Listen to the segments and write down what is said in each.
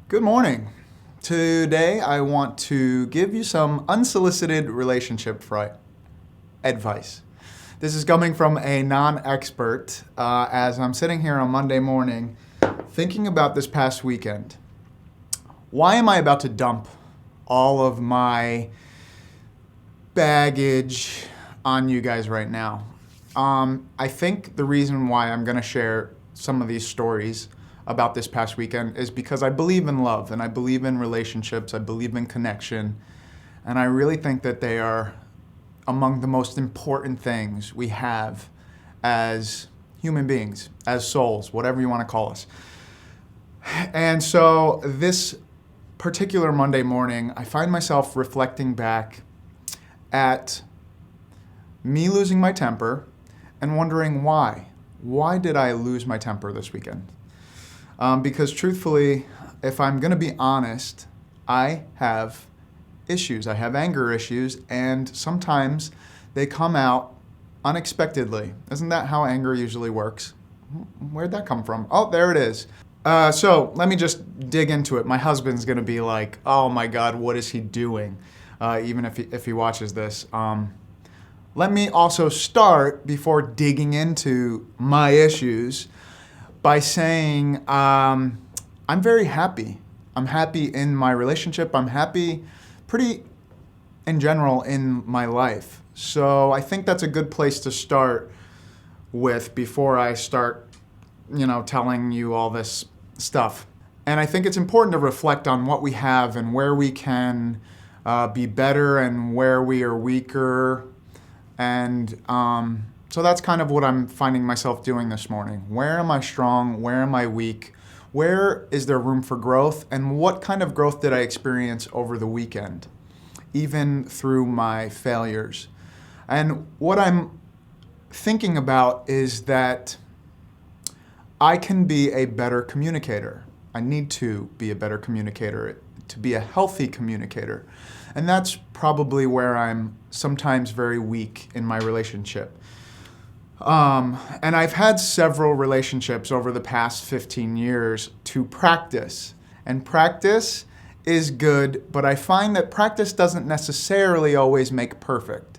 Good morning. Today I want to give you some unsolicited relationship advice. This is coming from a non-expert as I'm sitting here on Monday morning thinking about this past weekend. Why am I about to dump all of my baggage on you guys right now? I think the reason why I'm going to share some of these stories about this past weekend is because I believe in love and I believe in relationships, I believe in connection, and I really think that they are among the most important things we have as human beings, as souls, whatever you want to call us. And so this particular Monday morning, I find myself reflecting back at me losing my temper and wondering why. Why did I lose my temper this weekend? Because truthfully, if I'm going to be honest, I have issues. I have anger issues, and sometimes they come out unexpectedly. Isn't that how anger usually works? Where'd that come from? Oh, there it is. So let me just dig into it. My husband's going to be like, oh my God, what is he doing? Even if he watches this. Let me also start, before digging into my issues, by saying I'm very happy. I'm happy in my relationship. I'm happy pretty in general in my life. So I think that's a good place to start with before I start, telling you all this stuff. And I think it's important to reflect on what we have and where we can be better and where we are weaker. And so that's kind of what I'm finding myself doing this morning. Where am I strong? Where am I weak? Where is there room for growth? And what kind of growth did I experience over the weekend, even through my failures? And what I'm thinking about is that I can be a better communicator. I need to be a better communicator, to be a healthy communicator. And that's probably where I'm sometimes very weak in my relationship. And I've had several relationships over the past 15 years to practice. And practice is good, but I find that practice doesn't necessarily always make perfect.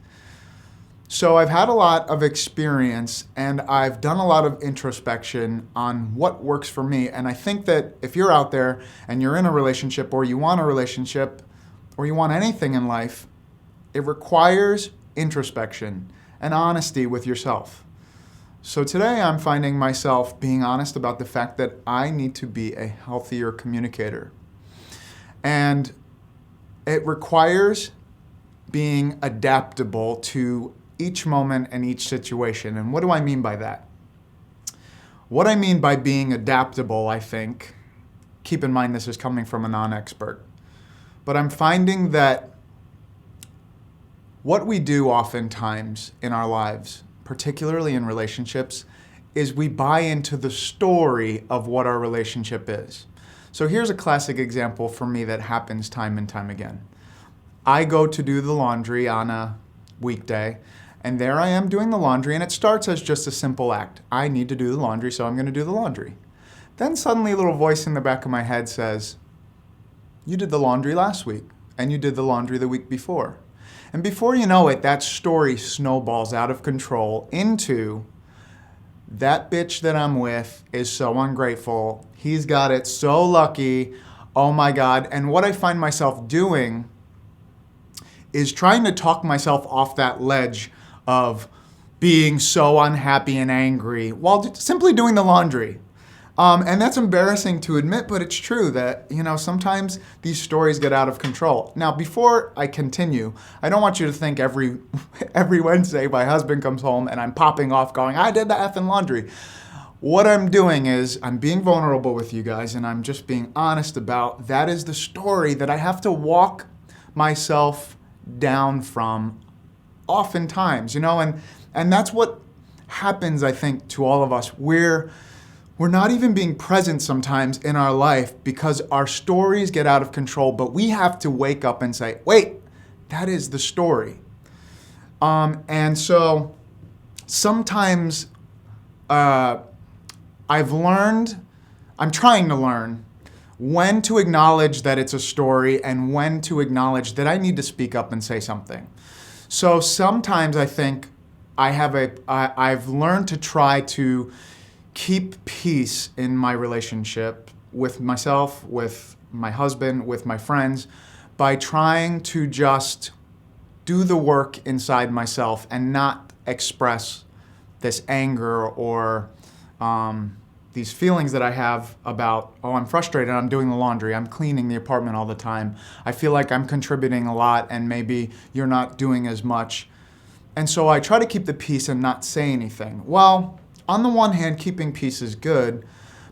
So I've had a lot of experience and I've done a lot of introspection on what works for me. And I think that if you're out there and you're in a relationship or you want a relationship or you want anything in life, it requires introspection and honesty with yourself. So today I'm finding myself being honest about the fact that I need to be a healthier communicator. And it requires being adaptable to each moment and each situation. And what do I mean by that? What I mean by being adaptable, I think, keep in mind this is coming from a non-expert, but I'm finding that what we do oftentimes in our lives, particularly in relationships, is we buy into the story of what our relationship is. So here's a classic example for me that happens time and time again. I go to do the laundry on a weekday, and there I am doing the laundry, and it starts as just a simple act. I need to do the laundry, so I'm going to do the laundry. Then suddenly a little voice in the back of my head says, you did the laundry last week, and you did the laundry the week before. And before you know it, that story snowballs out of control into that bitch that I'm with is so ungrateful. He's got it so lucky. Oh my God. And what I find myself doing is trying to talk myself off that ledge of being so unhappy and angry while simply doing the laundry. And that's embarrassing to admit, but it's true that, sometimes these stories get out of control. Now, before I continue, I don't want you to think every Wednesday my husband comes home and I'm popping off going, I did the effing laundry. What I'm doing is I'm being vulnerable with you guys and I'm just being honest about that is the story that I have to walk myself down from oftentimes, and that's what happens, I think, to all of us. We're not even being present sometimes in our life because our stories get out of control, but we have to wake up and say, wait, that is the story. And so sometimes I'm trying to learn when to acknowledge that it's a story and when to acknowledge that I need to speak up and say something. So sometimes I think I've learned to try to keep peace in my relationship with myself, with my husband, with my friends, by trying to just do the work inside myself and not express this anger or these feelings that I have about, oh, I'm frustrated, I'm doing the laundry, I'm cleaning the apartment all the time, I feel like I'm contributing a lot and maybe you're not doing as much. And so I try to keep the peace and not say anything. Well, on the one hand, keeping peace is good,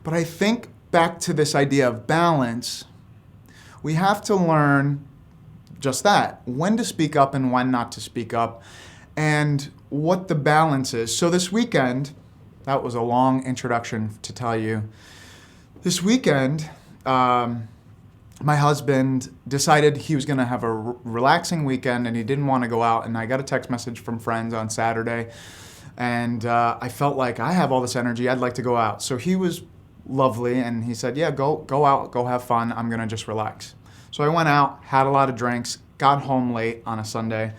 but I think back to this idea of balance, we have to learn just that, when to speak up and when not to speak up, and what the balance is. So this weekend, that was a long introduction to tell you. This weekend, my husband decided he was going to have a relaxing weekend and he didn't want to go out. And I got a text message from friends on Saturday, and I felt like I have all this energy. I'd like to go out. So he was lovely, and he said, "Yeah, go out, go have fun. I'm going to just relax." So I went out, had a lot of drinks, got home late on a Sunday.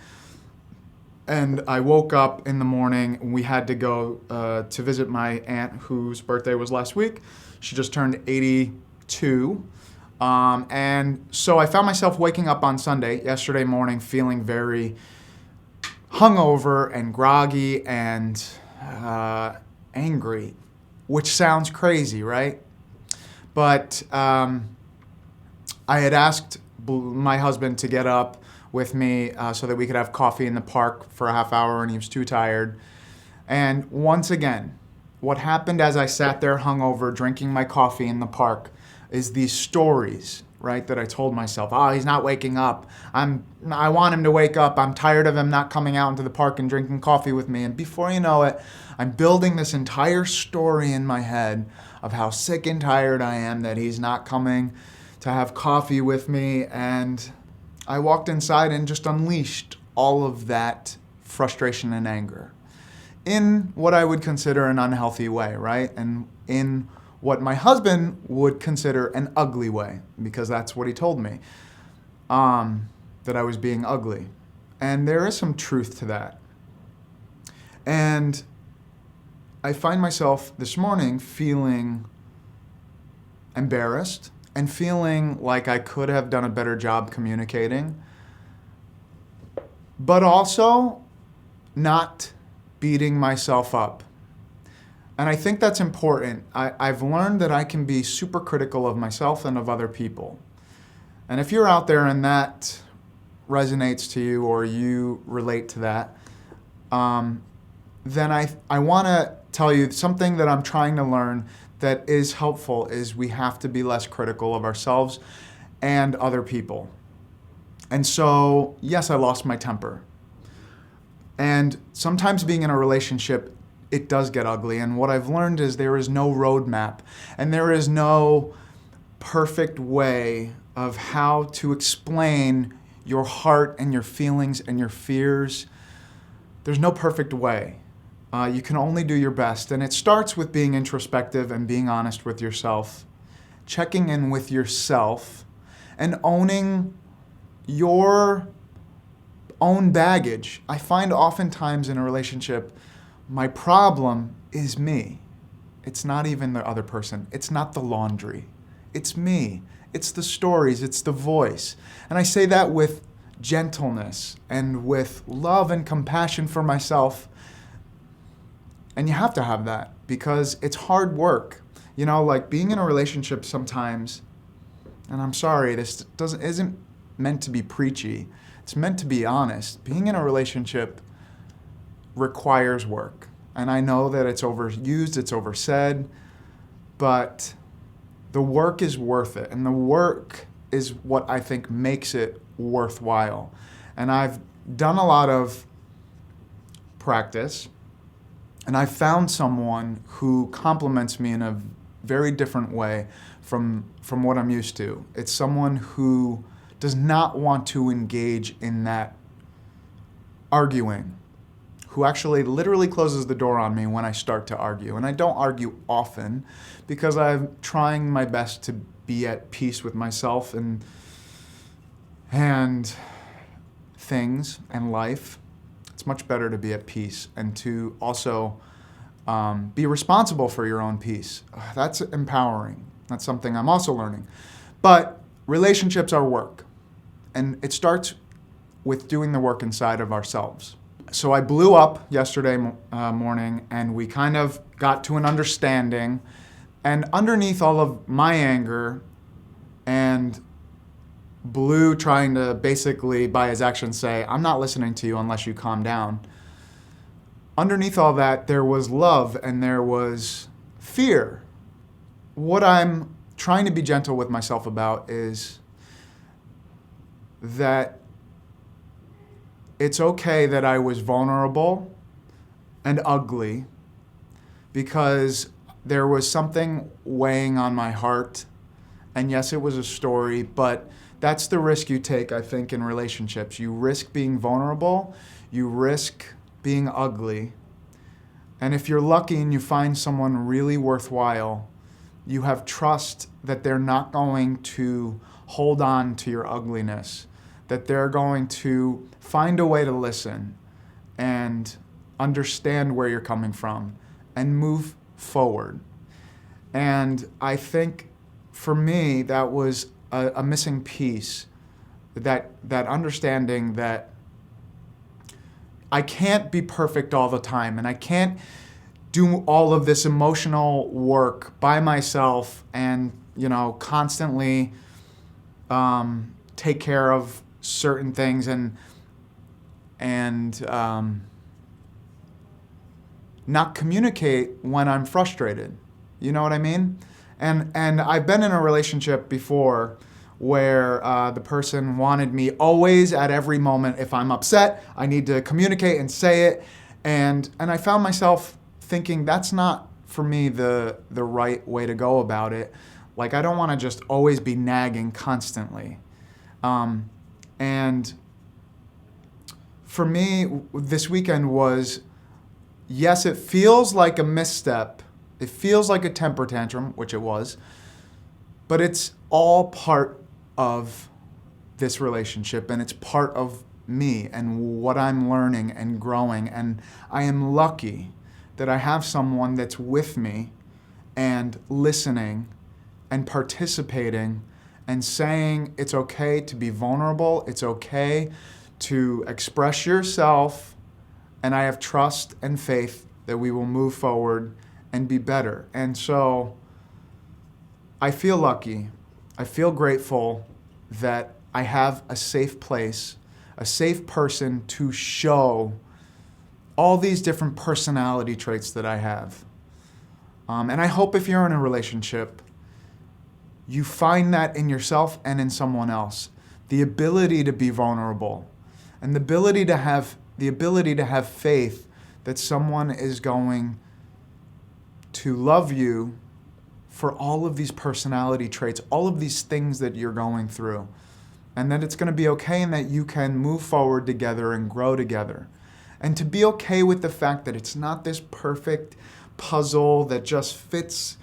And I woke up in the morning. We had to go to visit my aunt whose birthday was last week. She just turned 82. And so I found myself waking up on Sunday, yesterday morning, feeling very hungover and groggy and angry, which sounds crazy, right? But I had asked my husband to get up with me so that we could have coffee in the park for a half hour, and he was too tired. And once again, what happened as I sat there hungover drinking my coffee in the park is these stories, right, that I told myself. Oh, he's not waking up. I want him to wake up. I'm tired of him not coming out into the park and drinking coffee with me. And before you know it, I'm building this entire story in my head of how sick and tired I am that he's not coming to have coffee with me. And I walked inside and just unleashed all of that frustration and anger in what I would consider an unhealthy way, right? And in what my husband would consider an ugly way, because that's what he told me, that I was being ugly. And there is some truth to that. And I find myself this morning feeling embarrassed and feeling like I could have done a better job communicating, but also not beating myself up. And I think that's important. I've learned that I can be super critical of myself and of other people. And if you're out there and that resonates to you or you relate to that, then I want to tell you something that I'm trying to learn that is helpful is we have to be less critical of ourselves and other people. And so, yes, I lost my temper. And sometimes being in a relationship, it does get ugly. And what I've learned is there is no roadmap and there is no perfect way of how to explain your heart and your feelings and your fears. There's no perfect way. You can only do your best. And it starts with being introspective and being honest with yourself, checking in with yourself, and owning your own baggage. I find oftentimes in a relationship, my problem is me. It's not even the other person. It's not the laundry. It's me. It's the stories. It's the voice. And I say that with gentleness and with love and compassion for myself. And you have to have that because it's hard work. You know, like being in a relationship sometimes, and I'm sorry, this isn't meant to be preachy. It's meant to be honest. Being in a relationship requires work. And I know that it's overused, it's oversaid, but the work is worth it. And the work is what I think makes it worthwhile. And I've done a lot of practice, and I found someone who compliments me in a very different way from what I'm used to. It's someone who does not want to engage in that arguing, who actually literally closes the door on me when I start to argue. And I don't argue often because I'm trying my best to be at peace with myself and things and life. It's much better to be at peace and to also be responsible for your own peace. That's empowering. That's something I'm also learning. But relationships are work. And it starts with doing the work inside of ourselves. So I blew up yesterday morning, and we kind of got to an understanding. And underneath all of my anger and Blue trying to basically, by his actions, say, I'm not listening to you unless you calm down. Underneath all that, there was love and there was fear. What I'm trying to be gentle with myself about is that it's okay that I was vulnerable and ugly because there was something weighing on my heart. And yes, it was a story, but that's the risk you take, I think, in relationships. You risk being vulnerable, you risk being ugly. And if you're lucky and you find someone really worthwhile, you have trust that they're not going to hold on to your ugliness, that they're going to find a way to listen and understand where you're coming from and move forward. And I think for me, that was a missing piece, that understanding that I can't be perfect all the time and I can't do all of this emotional work by myself and, constantly take care of certain things and not communicate when I'm frustrated. You know what I mean? And I've been in a relationship before where the person wanted me always at every moment. If I'm upset, I need to communicate and say it. And I found myself thinking that's not, for me, the right way to go about it. Like, I don't want to just always be nagging constantly. And for me, this weekend was, yes, it feels like a misstep. It feels like a temper tantrum, which it was, but it's all part of this relationship and it's part of me and what I'm learning and growing. And I am lucky that I have someone that's with me and listening and participating and saying it's okay to be vulnerable, it's okay to express yourself, and I have trust and faith that we will move forward and be better. And so I feel lucky. I feel grateful that I have a safe place, a safe person to show all these different personality traits that I have. And I hope if you're in a relationship, you find that in yourself and in someone else. The ability to be vulnerable and the ability to have faith that someone is going to love you for all of these personality traits, all of these things that you're going through, and that it's going to be okay and that you can move forward together and grow together. And to be okay with the fact that it's not this perfect puzzle that just fits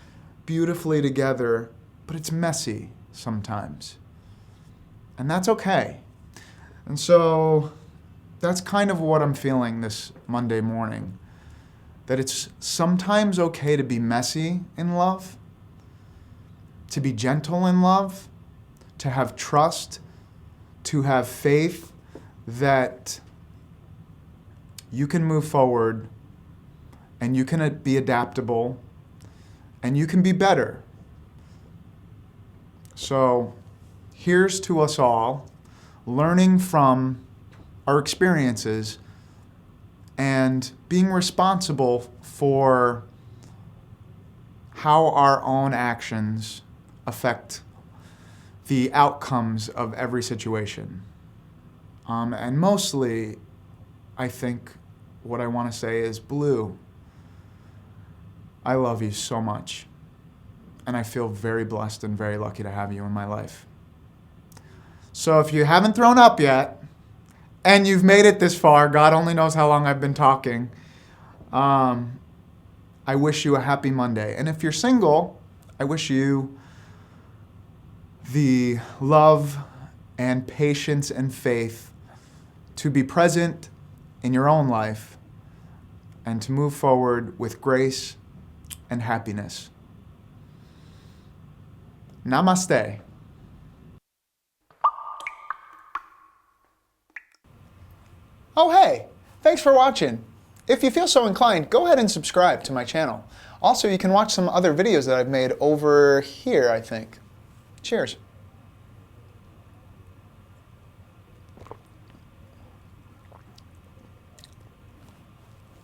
beautifully together, but it's messy sometimes. And that's okay. And so that's kind of what I'm feeling this Monday morning. That it's sometimes okay to be messy in love, to be gentle in love, to have trust, to have faith that you can move forward and you can be adaptable and you can be better. So here's to us all learning from our experiences and being responsible for how our own actions affect the outcomes of every situation. And mostly, I think what I want to say is, Blue, I love you so much. And I feel very blessed and very lucky to have you in my life. So if you haven't thrown up yet, and you've made it this far, God only knows how long I've been talking, I wish you a happy Monday. And if you're single, I wish you the love and patience and faith to be present in your own life and to move forward with grace and happiness. Namaste. Oh hey, thanks for watching. If you feel so inclined, go ahead and subscribe to my channel. Also, you can watch some other videos that I've made over here, I think. Cheers.